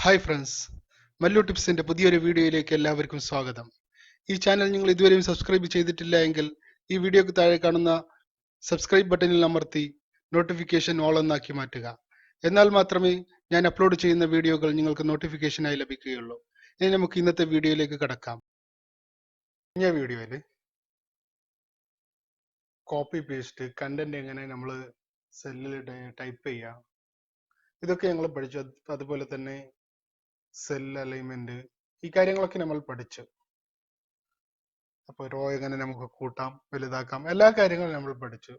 Hi friends, Mallu ടിപ്സിന്റെ പുതിയൊരു വീഡിയോയിലേക്ക് എല്ലാവർക്കും സ്വാഗതം. ഈ ചാനൽ നിങ്ങൾ ഇതുവരെയും സബ്സ്ക്രൈബ് ചെയ്തിട്ടില്ല എങ്കിൽ ഈ വീഡിയോക്ക് താഴെ കാണുന്ന സബ്സ്ക്രൈബ് ബട്ടണിൽ അമർത്തി നോട്ടിഫിക്കേഷൻ ഓൾ എന്നാക്കി മാറ്റുക. എന്നാൽ മാത്രമേ ഞാൻ അപ്ലോഡ് ചെയ്യുന്ന വീഡിയോകൾ നിങ്ങൾക്ക് നോട്ടിഫിക്കേഷനായി ലഭിക്കുകയുള്ളൂ. ഇനി നമുക്ക് ഇന്നത്തെ വീഡിയോയിലേക്ക് കടക്കാം. കഴിഞ്ഞ വീഡിയോയിൽ കോപ്പി പേസ്റ്റ് കണ്ടന്റ് എങ്ങനെ നമ്മൾ സെല്ലിൽ ടൈപ്പ് ചെയ്യാം ഇതൊക്കെ ഞങ്ങൾ പഠിച്ചു. അതുപോലെ തന്നെ സെൽ അലൈൻമെന്റ്, ഈ കാര്യങ്ങളൊക്കെ നമ്മൾ പഠിച്ചു. അപ്പോൾ റോ എങ്ങനെ നമുക്ക് കൂട്ടാം, വലുതാക്കാം, എല്ലാ കാര്യങ്ങളും നമ്മൾ പഠിച്ചു.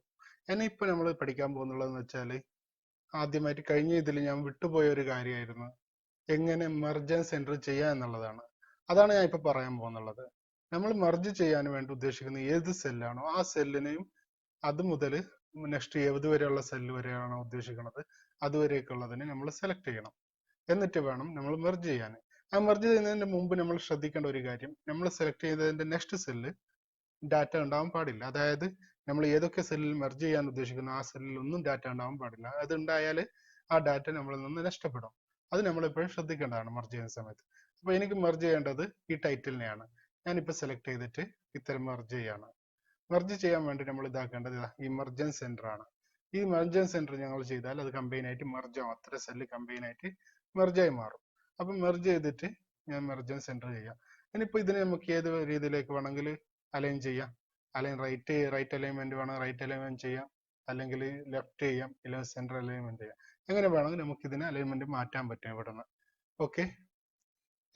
ഇനിയിപ്പോൾ നമ്മൾ പഠിക്കാൻ പോകുന്നുള്ളതെന്ന് വെച്ചാൽ, ആദ്യമായിട്ട് കഴിഞ്ഞ ഇതിൽ ഞാൻ വിട്ടുപോയ ഒരു കാര്യമായിരുന്നു എങ്ങനെ മെർജ് ആൻഡ് സെൻറ്റർ ചെയ്യുക എന്നുള്ളതാണ്. അതാണ് ഞാൻ ഇപ്പോൾ പറയാൻ പോകുന്നുള്ളത്. നമ്മൾ മെർജ് ചെയ്യാൻ വേണ്ടി ഉദ്ദേശിക്കുന്ന ഏത് സെല്ലാണോ ആ സെല്ലിനെയും അത് മുതൽ നെക്സ്റ്റ് ഏതുവരെയുള്ള സെല്ല് വരെയാണോ ഉദ്ദേശിക്കുന്നത് അതുവരെയൊക്കെയുള്ളതിനെ നമ്മൾ സെലക്ട് ചെയ്യണം. എന്നിട്ട് വേണം നമ്മൾ മെർജ് ചെയ്യാൻ. ആ മെർജ് ചെയ്യുന്നതിന് മുമ്പ് നമ്മൾ ശ്രദ്ധിക്കേണ്ട ഒരു കാര്യം, നമ്മൾ സെലക്ട് ചെയ്തതിന്റെ നെക്സ്റ്റ് സെല്ല് ഡാറ്റ ഉണ്ടാവാൻ പാടില്ല. അതായത് നമ്മൾ ഏതൊക്കെ സെല്ലിൽ മെർജ് ചെയ്യാൻ ഉദ്ദേശിക്കുന്നു ആ സെല്ലിൽ ഒന്നും ഡാറ്റ ഉണ്ടാവാൻ പാടില്ല. അത് ഉണ്ടായാൽ ആ ഡാറ്റ നമ്മളിൽ നിന്ന് നഷ്ടപ്പെടും. അത് നമ്മൾ എപ്പോഴും ശ്രദ്ധിക്കേണ്ടതാണ് മെർജ് ചെയ്യുന്ന സമയത്ത്. അപ്പൊ എനിക്ക് മെർജ് ചെയ്യേണ്ടത് ഈ ടൈറ്റിലിനെയാണ്. ഞാനിപ്പോൾ സെലക്ട് ചെയ്തിട്ട് ഇത്തരം മെർജ് ചെയ്യാണ്. മെർജ് ചെയ്യാൻ വേണ്ടി നമ്മൾ ഇതാക്കേണ്ടത് ഈ മെർജ് സെന്റർ ആണ്. ഈ മെർജ് സെന്റർ ഞങ്ങൾ ചെയ്താൽ അത് കമ്പൈൻ ആയിട്ട് മെർജ് ആവും. അത്ര സെല്ല് കമ്പൈൻ ആയിട്ട് മെർജായി മാറും. അപ്പൊ മെർജ് ചെയ്തിട്ട് ഞാൻ മെർജ് സെന്റർ ചെയ്യാം. ഇനിയിപ്പോ ഇതിനെ നമുക്ക് ഏത് രീതിയിലേക്ക് വേണമെങ്കിൽ അലൈൻ ചെയ്യാം. അലൈൻ റൈറ്റ് അലൈൻമെന്റ് വേണം, റൈറ്റ് അലൈൻമെന്റ് ചെയ്യാം, അല്ലെങ്കിൽ ലെഫ്റ്റ് ചെയ്യാം, ഇല്ലെങ്കിൽ സെന്റർ അലൈൻമെന്റ് ചെയ്യാം. എങ്ങനെ വേണമെങ്കിൽ നമുക്ക് ഇതിനെ അലൈൻമെന്റ് മാറ്റാൻ പറ്റും ഇവിടെ നിന്ന്. ഓക്കെ,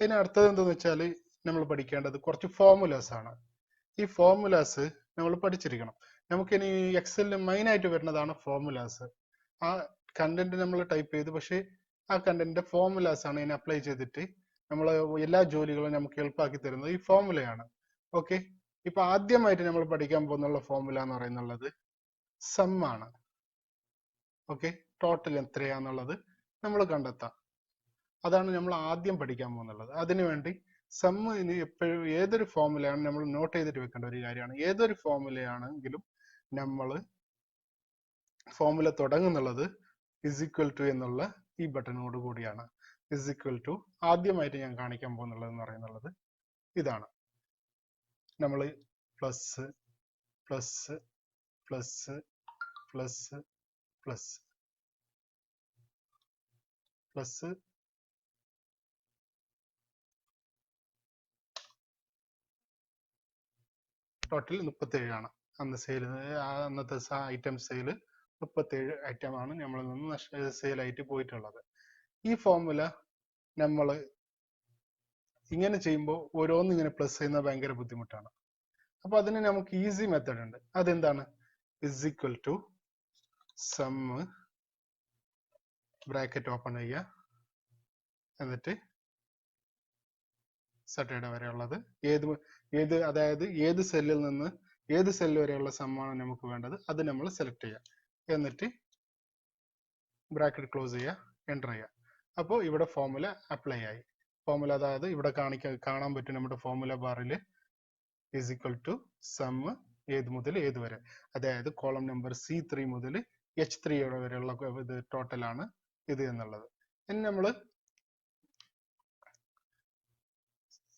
ഇനി അടുത്തത് എന്താന്ന് വെച്ചാൽ നമ്മൾ പഠിക്കേണ്ടത് കുറച്ച് ഫോർമുലാസ് ആണ്. ഈ ഫോർമുലാസ് നമ്മൾ പഠിച്ചിരിക്കണം. നമുക്കിനി എക്സലിൽ മെയിൻ ആയിട്ട് വരുന്നതാണ് ഫോർമുലാസ്. ആ കണ്ടന്റ് നമ്മൾ ടൈപ്പ് ചെയ്ത്, പക്ഷേ ആ കണ്ടന്റിന്റെ ഫോർമുലാസ് ആണ് ഇതിനെ അപ്ലൈ ചെയ്തിട്ട് നമ്മൾ എല്ലാ ജോലികളും നമുക്ക് എളുപ്പമാക്കി തരുന്നത് ഈ ഫോർമുലയാണ്. ഓക്കെ, ഇപ്പൊ ആദ്യമായിട്ട് നമ്മൾ പഠിക്കാൻ പോകുന്നുള്ള ഫോർമുല എന്ന് പറയുന്നത് സം ആണ്. ഓക്കെ, ടോട്ടൽ എത്രയാന്നുള്ളത് നമ്മൾ കണ്ടെത്താം. അതാണ് നമ്മൾ ആദ്യം പഠിക്കാൻ പോകുന്നുള്ളത്. അതിനുവേണ്ടി സമ്മിന് എപ്പോഴും ഏതൊരു ഫോർമുലയാണ് നമ്മൾ നോട്ട് ചെയ്തിട്ട് വെക്കേണ്ട ഒരു കാര്യമാണ്. ഏതൊരു ഫോർമുലയാണെങ്കിലും നമ്മൾ ഫോർമുല തുടങ്ങുന്നുള്ളത് ഇസ് ഈക്വൽ ടു എന്നുള്ള ഈ ബട്ടണോട് കൂടിയാണ്. ഇസ് ഈക്വൽ ടു ആദ്യമായിട്ട് ഞാൻ കാണിക്കാൻ പോകുന്നുള്ളത് എന്ന് പറയുന്നത് ഇതാണ്. നമ്മൾ plus plus plus plus plus plus total 37 ആണ്. അന്ന് സെയിൽ, അന്നത്തെ ഐറ്റം സെയിൽ 37 ഐറ്റം ആണ് നമ്മളിൽ നിന്ന് സെയിൽ ആയിട്ട് പോയിട്ടുള്ളത്. ഈ ഫോർമുല നമ്മൾ ഇങ്ങനെ ചെയ്യുമ്പോൾ ഓരോന്നും ഇങ്ങനെ പ്ലസ് ചെയ്യുന്നത് ഭയങ്കര ബുദ്ധിമുട്ടാണ്. അപ്പൊ അതിന് നമുക്ക് ഈസി മെത്തേഡ് ഉണ്ട്. അതെന്താണ്? Is equal to sum bracket open ചെയ്യുക, എന്നിട്ട് സട്ടർഡേ വരെയുള്ളത് അതായത് ഏത് സെല്ലിൽ നിന്ന് ഏത് സെല്ല് വരെയുള്ള സമ്മാണ് നമുക്ക് വേണ്ടത് അത് നമ്മൾ സെലക്ട് ചെയ്യുക, എന്നിട്ട് ബ്രാക്കറ്റ് ക്ലോസ് ചെയ്യുക, എൻ്റർ ചെയ്യുക. അപ്പോൾ ഇവിടെ ഫോർമുല അപ്ലൈ ആയി. ഫോർമുല അതായത് ഇവിടെ കാണാൻ പറ്റും നമ്മുടെ ഫോർമുല ബാറിൽ ഈസ് ഈക്വൽ ടു സം ഏത് മുതൽ ഏത് വരെ, അതായത് കോളം നമ്പർ C3 മുതൽ H3 വരെയുള്ള ഇത് ടോട്ടലാണ് ഇത് എന്നുള്ളത്. ഇനി നമ്മൾ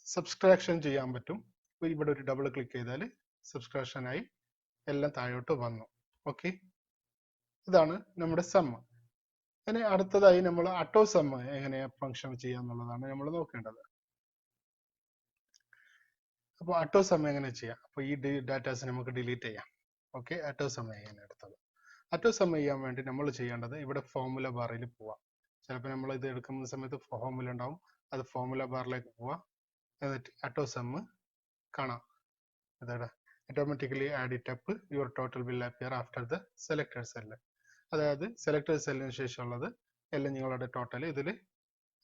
സബ്സ്ട്രാക്ഷൻ ചെയ്യാൻ പറ്റും. ഇവിടെ ഒരു ഡബിൾ ക്ലിക്ക് ചെയ്താൽ സബ്സ്ട്രാക്ഷൻ ആയി എല്ലാം താഴോട്ട് വന്നു. ഓക്കെ, ഇതാണ് നമ്മുടെ സം. ഇനി അടുത്തതായി നമ്മൾ ഓട്ടോ സം എങ്ങനെ ഫംഗ്ഷൻ ചെയ്യാന്നുള്ളതാണ് നമ്മൾ നോക്കേണ്ടത്. അപ്പോൾ ഓട്ടോ സം എങ്ങനെ ചെയ്യാം? അപ്പോൾ ഈ ഡാറ്റാസ് നമുക്ക് ഡിലീറ്റ് ചെയ്യാം. ഓക്കെ, ഓട്ടോ സം ചെയ്യാൻ എടുത്തത്. ഓട്ടോ സം ചെയ്യാൻ വേണ്ടി നമ്മൾ ചെയ്യേണ്ടത് ഇവിടെ ഫോർമുല ബാറിൽ പോവാം. ചിലപ്പോൾ നമ്മൾ ഇത് എടുക്കുന്ന സമയത്ത് ഫോർമുല ഉണ്ടാവും, അത് ഫോർമുല ബാറിലേക്ക് പോവാം, എന്നിട്ട് ഓട്ടോ സം കാണാം. അതാണ് automatically add it up your total will appear after the selected cell. അതായത് സെലക്ടഡ് സെല്ലിന് ശേഷമുള്ളത് എല്ലാം നിങ്ങളുടെ ടോട്ടൽ ഇതിൽ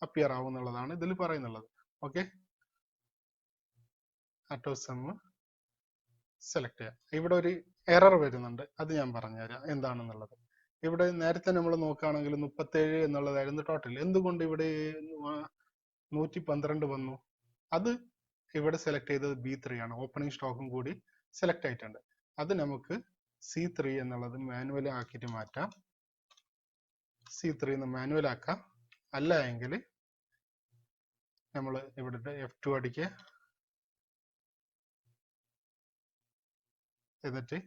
അപ്പിയർ ആവും എന്നുള്ളതാണ് ഇതിൽ പറയുന്നുള്ളത്. ഓക്കെ, ഓട്ടോ സം സെലക്ട് ചെയ്യാം. ഇവിടെ ഒരു എറർ വരുന്നുണ്ട്, അത് ഞാൻ പറഞ്ഞുതരാം എന്താണെന്നുള്ളത്. ഇവിടെ നേരത്തെ നമ്മൾ നോക്കുകയാണെങ്കിൽ 37 എന്നുള്ളതായിരുന്നു ടോട്ടൽ. എന്തുകൊണ്ട് ഇവിടെ 112 വന്നു? അത് ഇവിടെ സെലക്ട് ചെയ്തത് B3 ആണ്. ഓപ്പണിംഗ് സ്റ്റോക്കും കൂടി സെലക്ട് ആയിട്ടുണ്ട്. അത് നമുക്ക് C3 എന്നുള്ളത് മാനുവൽ ആക്കിയിട്ട് മാറ്റാം. C3 എന്ന് മാനുവൽ ആക്കാം. അല്ല എങ്കിൽ നമ്മൾ ഇവിടെ F2 അടിക്കുക, എന്നിട്ട്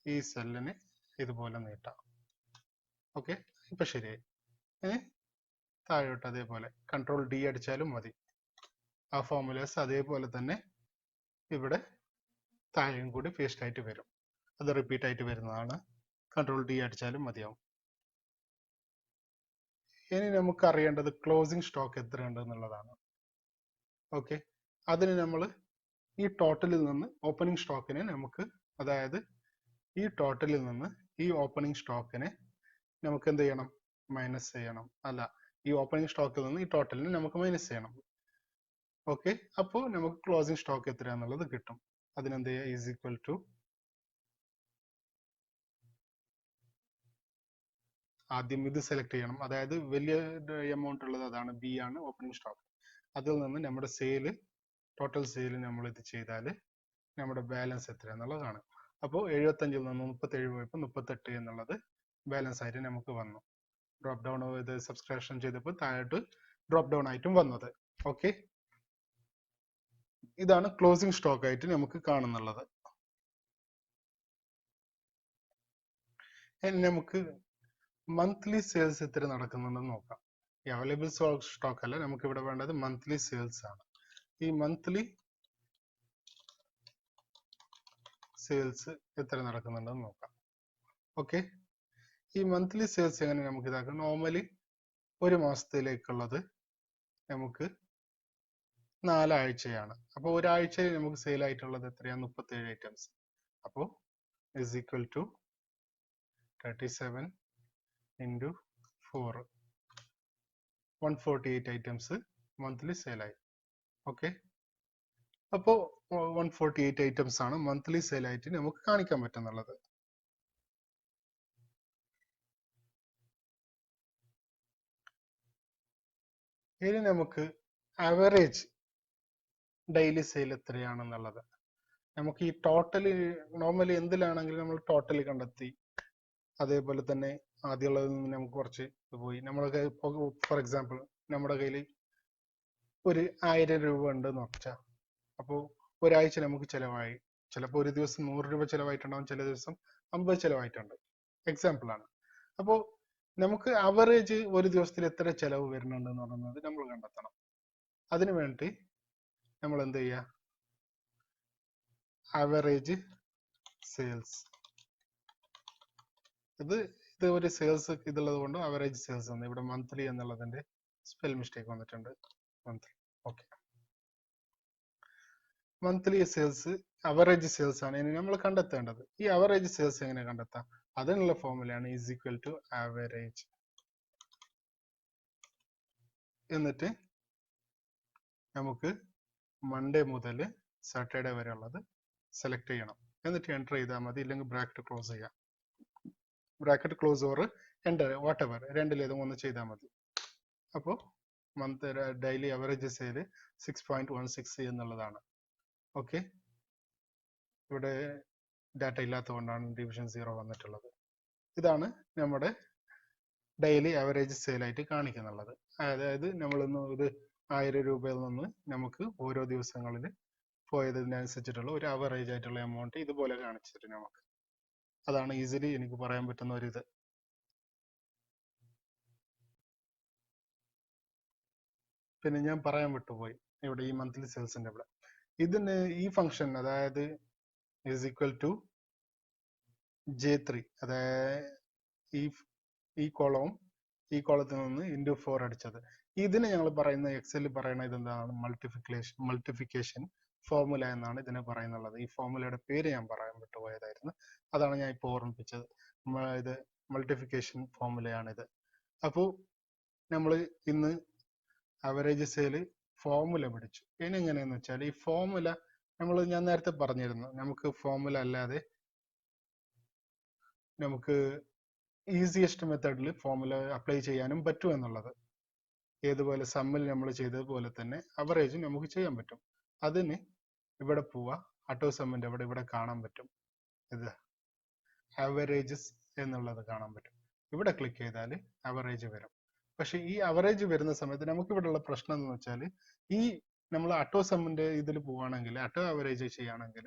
ഈ സെല്ലിന് ഇതുപോലെ നീട്ടാം. ഓക്കെ, ഇപ്പൊ ശരിയായി. താഴോട്ട് അതേപോലെ കൺട്രോൾ D അടിച്ചാലും മതി. ആ ഫോർമുലേസ് അതേപോലെ തന്നെ ഇവിടെ താഴെയും കൂടി പേസ്റ്റ് ആയിട്ട് വരും. അത് റിപ്പീറ്റ് ആയിട്ട് വരുന്നതാണ്. കൺട്രോൾ D അടിച്ചാലും മതിയാവും. ഇനി നമുക്ക് അറിയേണ്ടത് ക്ലോസിംഗ് സ്റ്റോക്ക് എത്രയുണ്ട് എന്നുള്ളതാണ്. ഓക്കെ, അതിന് നമ്മൾ ഈ ടോട്ടലിൽ നിന്ന് ഓപ്പണിംഗ് സ്റ്റോക്കിനെ നമുക്ക്, അതായത് ഈ ടോട്ടലിൽ നിന്ന് ഈ ഓപ്പണിംഗ് സ്റ്റോക്കിനെ നമുക്ക് എന്ത് ചെയ്യണം? മൈനസ് ചെയ്യണം. അല്ല, ഈ ഓപ്പണിംഗ് സ്റ്റോക്കിൽ നിന്ന് ഈ ടോട്ടലിനെ നമുക്ക് മൈനസ് ചെയ്യണം. ഓക്കെ, അപ്പോൾ നമുക്ക് ക്ലോസിംഗ് സ്റ്റോക്ക് എത്രയാന്നുള്ളത് കിട്ടും. അതിനെന്ത് ചെയ്യുക? ഈസ് ഈക്വൽ ടു, ആദ്യം ഇത് സെലക്ട് ചെയ്യണം. അതായത് വലിയ എമൗണ്ട് ഉള്ളത് അതാണ്, ബി ആണ് ഓപ്പണിംഗ് സ്റ്റോക്ക്. അതിൽ നിന്ന് നമ്മുടെ സെയില്, ടോട്ടൽ സെയില് നമ്മൾ ഇത് ചെയ്താൽ നമ്മുടെ ബാലൻസ് എത്രയാന്നുള്ളതാണ്. അപ്പോൾ 75 നിന്ന് 37 പോയപ്പോൾ 38 എന്നുള്ളത് ബാലൻസ് ആയിട്ട് നമുക്ക് വന്നു. ഡ്രോപ്പ് ഡൗൺ ഇത് സബ്സ്ക്രിപ്ഷൻ ചെയ്തപ്പോൾ താഴോട്ട് ഡ്രോപ്പ് ഡൗൺ ആയിട്ടും വന്നത്. ഓക്കെ, ഇതാണ് ക്ലോസിംഗ് സ്റ്റോക്ക് ആയിട്ട് നമുക്ക് കാണുന്നുള്ളത്. ഇനി നമുക്ക് മന്ത്ലി സെയിൽസ് എത്ര നടക്കുന്നുണ്ടെന്ന് നോക്കാം. ഈ അവൈലബിൾ സ്റ്റോക്ക് അല്ല, നമുക്ക് ഇവിടെ വേണ്ടത് മന്ത്ലി സെയിൽസ് ആണ്. ഈ മന്ത്ലി സെയിൽസ് എത്ര നടക്കുന്നുണ്ടെന്ന് നോക്കാം. ഓക്കെ, ഈ മന്ത്ലി സെയിൽസ് എങ്ങനെ നമുക്ക് ഇതാക്കാം? നോർമലി ഒരു മാസത്തിലേക്കുള്ളത് നമുക്ക് 4 ആഴ്ചയാണ്. അപ്പോൾ ഒരാഴ്ചയിൽ നമുക്ക് സെയിൽ ആയിട്ടുള്ളത് എത്രയാണ്? 37 ഐറ്റംസ്. അപ്പോൾ is equal to 37 into 4, 148 items monthly സെയിലായി. ഓക്കെ, അപ്പോൾ 148 ഐറ്റംസ് ആണ് മന്ത്ലി സെയിലായിട്ട് നമുക്ക് കാണിക്കാൻ പറ്റുന്നുള്ളത്. ഇനി നമുക്ക് ആവറേജ് ഡെയിലി സെയിൽ എത്രയാണെന്നുള്ളത് നമുക്ക് ഈ ടോട്ടല്, നോർമലി എന്തിലാണെങ്കിലും നമ്മൾ ടോട്ടല് കണ്ടെത്തി, അതേപോലെ തന്നെ ആദ്യമുള്ളതിൽ നിന്ന് നമുക്ക് കുറച്ച് പോയി. നമ്മളൊക്കെ ഫോർ എക്സാമ്പിൾ നമ്മുടെ കയ്യിൽ ഒരു 1000 രൂപ ഉണ്ടെന്ന് വെച്ചാൽ, അപ്പോൾ ഒരാഴ്ച നമുക്ക് ചിലവായി. ചിലപ്പോൾ ഒരു ദിവസം 100 രൂപ ചിലവായിട്ടുണ്ടാവും, ചില ദിവസം 50 ചിലവായിട്ടുണ്ട്. എക്സാമ്പിൾ ആണ്. അപ്പോൾ നമുക്ക് ആവറേജ് ഒരു ദിവസത്തിൽ എത്ര ചിലവ് വരുന്നുണ്ടെന്ന് പറയുന്നത് നമ്മൾ കണ്ടെത്തണം. അതിനു വേണ്ടി നമ്മൾ എന്ത് ചെയ്യുക? ആവറേജ് സെയിൽസ്, ഇത് ഒരു സെയിൽസ് ഇതുള്ളത് കൊണ്ട് ആവറേജ് സെയിൽസ് ആണ്. ഇവിടെ മന്ത്ലി എന്നുള്ളതിന്റെ സ്പെൽ മിസ്റ്റേക്ക് വന്നിട്ടുണ്ട്. Monthly. Okay, monthly sales average sales ആണ് ഇനി നമ്മൾ കണ്ടെത്തേണ്ടത്. ഈ അവറേജ് സെയിൽസ് എങ്ങനെ കണ്ടെത്താം? അതിനുള്ള ഫോർമുലയാണ് ഈസ് ഈക്വൽ ടു ആവറേജ്. എന്നിട്ട് നമുക്ക് മൺഡേ മുതൽ സാറ്റർഡേ വരെ ഉള്ളത് സെലക്ട് ചെയ്യണം. എന്നിട്ട് എൻ്റർ ചെയ്താൽ മതി, ഇല്ലെങ്കിൽ ബ്രാക്കറ്റ് ക്ലോസ് ചെയ്യാം. Bracket close or enter, whatever, രണ്ടിലേതും ഒന്ന് ചെയ്താൽ മതി. അപ്പോൾ മന്ത് ഡെയിലി അവറേജ് സെയിൽ 6.16 എന്നുള്ളതാണ്. ഓക്കെ, ഇവിടെ ഡാറ്റ ഇല്ലാത്തതുകൊണ്ടാണ് ഡിവിഷൻ 0 വന്നിട്ടുള്ളത്. ഇതാണ് നമ്മുടെ ഡെയിലി ആവറേജ് സെയിലായിട്ട് കാണിക്കുന്നുള്ളത്. അതായത് നമ്മളിന്ന് ഒരു 1000 രൂപയിൽ നിന്ന് നമുക്ക് ഓരോ ദിവസങ്ങളിൽ പോയതിനനുസരിച്ചിട്ടുള്ള ഒരു ആവറേജ് ആയിട്ടുള്ള എമൗണ്ട് ഇതുപോലെ കാണിച്ചിട്ട് നമുക്ക്, അതാണ് ഈസിലി എനിക്ക് പറയാൻ പറ്റുന്ന ഒരു ഇത്. പിന്നെ ഞാൻ പറയാൻ വിട്ടുപോയി, ഇവിടെ ഈ മന്ത്ലി സെയിൽസിന്റെ ഇവിടെ ഇതിന് ഈ ഫംഗ്ഷൻ, അതായത് ഈസ് ഈക്വൽ ടു J3, അതായത് ഈ കോളവും ഈ കോളത്തിൽ നിന്ന് ഇൻറ്റു 4 അടിച്ചത്, ഇതിന് ഞങ്ങൾ പറയുന്ന എക്സലിൽ പറയുന്ന ഇതെന്താണ്? മൾട്ടിഫിക്കേഷൻ ഫോർമുല എന്നാണ് ഇതിനെ പറയുന്നുള്ളത്. ഈ ഫോർമുലയുടെ പേര് ഞാൻ പറയാൻ വിട്ടുപോയതായിരുന്നു, അതാണ് ഞാൻ ഇപ്പോൾ ഓർമ്മിപ്പിച്ചത്. ഇത് മൾട്ടിഫിക്കേഷൻ ഫോർമുലയാണിത്. അപ്പോൾ നമ്മൾ ഇന്ന് അവറേജ് സെയിൽ ഫോർമുല പഠിച്ചു. ഇനി എങ്ങനെയാന്ന് വെച്ചാൽ ഈ ഫോർമുല ഞാൻ നേരത്തെ പറഞ്ഞിരുന്നു, നമുക്ക് ഫോർമുല അല്ലാതെ നമുക്ക് ഈസിയസ്റ്റ് മെത്തേഡിൽ ഫോർമുല അപ്ലൈ ചെയ്യാനും പറ്റും എന്നുള്ളത്. ഏതുപോലെ സമ്മിൽ നമ്മൾ ചെയ്തതുപോലെ തന്നെ അവറേജ് നമുക്ക് ചെയ്യാൻ പറ്റും. അതിന് ഇവിടെ പോവാ, ഓട്ടോ സമ്മിന്റെ ഇവിടെ കാണാൻ പറ്റും, ഇത് അവറേജസ് എന്നുള്ളത് കാണാൻ പറ്റും. ഇവിടെ ക്ലിക്ക് ചെയ്താൽ അവറേജ് വരും. പക്ഷെ ഈ അവറേജ് വരുന്ന സമയത്ത് നമുക്ക് ഇവിടെയുള്ള പ്രശ്നം എന്ന് വെച്ചാൽ ഈ നമ്മൾ ഓട്ടോ സമ്മിന്റെ ഇതിൽ പോവുകയാണെങ്കിൽ ഓട്ടോ അവറേജ് ചെയ്യുകയാണെങ്കിൽ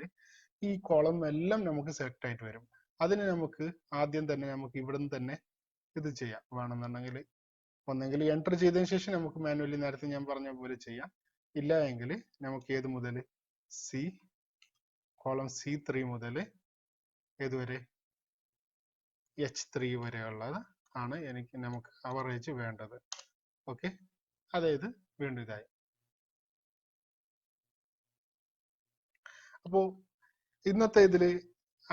ഈ കോളം എല്ലാം നമുക്ക് സെലക്ട് ആയിട്ട് വരും. അതിന് നമുക്ക് ആദ്യം തന്നെ നമുക്ക് ഇവിടുന്ന് തന്നെ ഇത് ചെയ്യാം. വേണമെന്നുണ്ടെങ്കിൽ ഒന്നെങ്കിൽ എൻ്റർ ചെയ്തതിന് ശേഷം നമുക്ക് മാനുവലി നേരത്തെ ഞാൻ പറഞ്ഞ പോലെ ചെയ്യാം. ഇല്ല എങ്കിൽ നമുക്ക് ഏത് മുതൽ കോളം C3 മുതൽ ഏതുവരെ H3 വരെയുള്ളത് ആണ് നമുക്ക് അവറേജ് വേണ്ടത്. ഓക്കെ, അതായത് വീണ്ടും ഇതായി. അപ്പോൾ ഇന്നത്തെ ഇതില്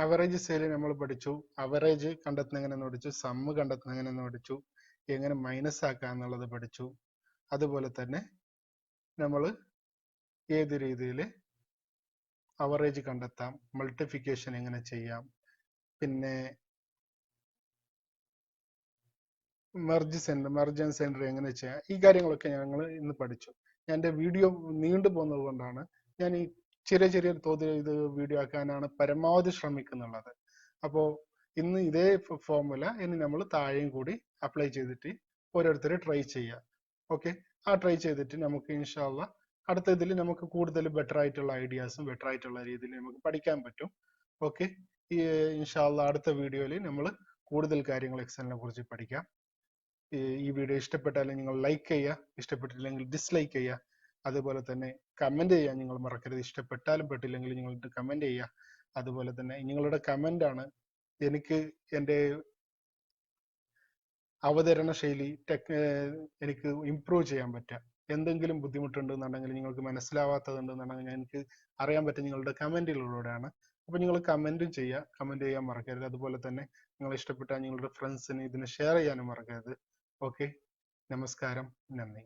അവറേജ് സെയില് നമ്മൾ പഠിച്ചു. അവറേജ് കണ്ടെത്തുന്ന എങ്ങനെയെന്ന് പഠിച്ചു, സമ്മ് കണ്ടെത്തുന്ന എങ്ങനെയെന്ന് പഠിച്ചു, എങ്ങനെ മൈനസ് ആക്കുക എന്നുള്ളത് പഠിച്ചു. അതുപോലെ തന്നെ നമ്മൾ ഏത് രീതിയിൽ അവറേജ് കണ്ടെത്താം, മൾട്ടിപ്ലിക്കേഷൻ എങ്ങനെ ചെയ്യാം, പിന്നെ മെർജ് ആൻഡ് സെൻഡർ എങ്ങനെ ചെയ്യാം, ഈ കാര്യങ്ങളൊക്കെ ഞങ്ങൾ ഇന്ന് പഠിച്ചു. എൻ്റെ വീഡിയോ നീണ്ടു പോകുന്നത് കൊണ്ടാണ് ഞാൻ ഈ ചെറിയ ചെറിയ തോതിൽ ഇത് വീഡിയോ ആക്കാനാണ് പരമാവധി ശ്രമിക്കുന്നുള്ളത്. അപ്പോൾ ഇന്ന് ഇതേ ഫോർമുല ഇനി നമ്മൾ താഴെയും കൂടി അപ്ലൈ ചെയ്തിട്ട് ഓരോരുത്തർ ട്രൈ ചെയ്യുക. ഓക്കെ, ആ ട്രൈ ചെയ്തിട്ട് നമുക്ക് ഇൻഷാല്ല അടുത്ത ഇതിൽ നമുക്ക് കൂടുതൽ ബെറ്റർ ആയിട്ടുള്ള ഐഡിയാസും ബെറ്റർ ആയിട്ടുള്ള രീതിയിൽ നമുക്ക് പഠിക്കാൻ പറ്റും. ഓക്കെ, ഈ ഇൻഷാല്ല അടുത്ത വീഡിയോയിൽ നമ്മൾ കൂടുതൽ കാര്യങ്ങൾ എക്സലിനെ കുറിച്ച് പഠിക്കാം. ഈ വീഡിയോ ഇഷ്ടപ്പെട്ടാൽ നിങ്ങൾ ലൈക്ക് ചെയ്യുക, ഇഷ്ടപ്പെട്ടില്ലെങ്കിൽ ഡിസ്ലൈക്ക് ചെയ്യുക. അതുപോലെ തന്നെ കമന്റ് ചെയ്യാൻ നിങ്ങൾ മറക്കരുത്. ഇഷ്ടപ്പെട്ടാലും പെട്ടില്ലെങ്കിൽ നിങ്ങൾ കമന്റ് ചെയ്യുക. അതുപോലെ തന്നെ നിങ്ങളുടെ കമന്റ് ആണ് എനിക്ക് എൻ്റെ അവതരണ ശൈലി എനിക്ക് ഇംപ്രൂവ് ചെയ്യാൻ പറ്റുക. എന്തെങ്കിലും ബുദ്ധിമുട്ടുണ്ടെന്നുണ്ടെങ്കിൽ, നിങ്ങൾക്ക് മനസ്സിലാവാത്തതുണ്ടെന്നുണ്ടെങ്കിൽ എനിക്ക് അറിയാൻ പറ്റും നിങ്ങളുടെ കമന്റുകളിലൂടെയാണ്. അപ്പൊ നിങ്ങൾ കമന്റും ചെയ്യുക, കമന്റ് ചെയ്യാൻ മറക്കരുത്. അതുപോലെ തന്നെ നിങ്ങൾ ഇഷ്ടപ്പെട്ടാൽ നിങ്ങളുടെ ഫ്രണ്ട്സിന് ഇതിന് ഷെയർ ചെയ്യാനും മറക്കരുത്. ഓക്കെ, നമസ്കാരം, നന്ദി.